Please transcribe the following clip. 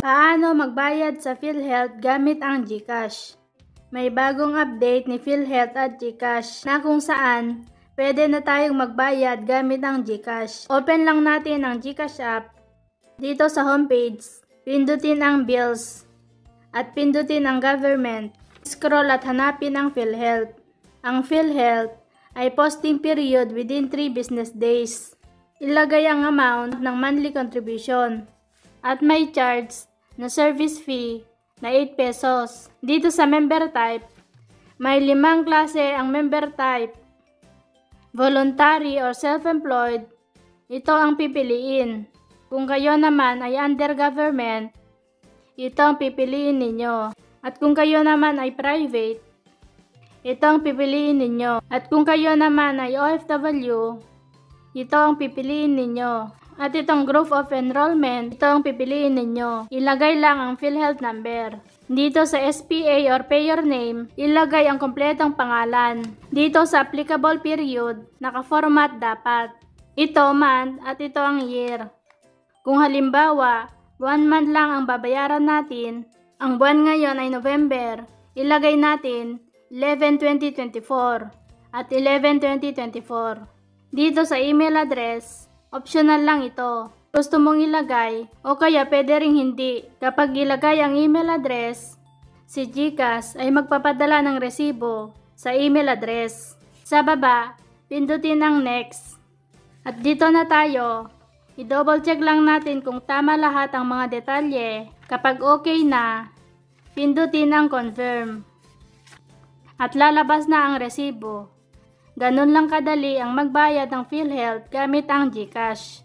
Paano magbayad sa PhilHealth gamit ang GCash? May bagong update ni PhilHealth at GCash na kung saan pwede na tayong magbayad gamit ang GCash. Open lang natin ang GCash app. Dito sa homepage, pindutin ang bills at pindutin ang government. Scroll at hanapin ang PhilHealth. Ang PhilHealth ay posting period within 3 business days. Ilagay ang amount ng monthly contribution at may charge na service fee na 8 pesos. Dito sa member type, may 5 klase ang member type. Voluntary or self-employed, ito ang pipiliin. Kung kayo naman ay under government, ito ang pipiliin ninyo. At kung kayo naman ay private, ito ang pipiliin ninyo. At kung kayo naman ay OFW, ito ang pipiliin ninyo. At itong group of enrollment, ito ang pipiliin ninyo. Ilagay lang ang PhilHealth number. Dito sa SPA or payer name, ilagay ang kompletong pangalan. Dito sa applicable period, naka-format dapat. Ito month at ito ang year. Kung halimbawa, 1 month lang ang babayaran natin, ang buwan ngayon ay November, ilagay natin 11/2024 at 11/2024. Dito sa email address, optional lang ito. Gusto mong ilagay o kaya pwede ring hindi. Kapag ilagay ang email address, si GCash ay magpapadala ng resibo sa email address. Sa baba, pindutin ang next. At dito na tayo. I-double check lang natin kung tama lahat ang mga detalye. Kapag okay na, pindutin ang confirm. At lalabas na ang resibo. Ganun lang kadali ang magbayad ng PhilHealth gamit ang GCash.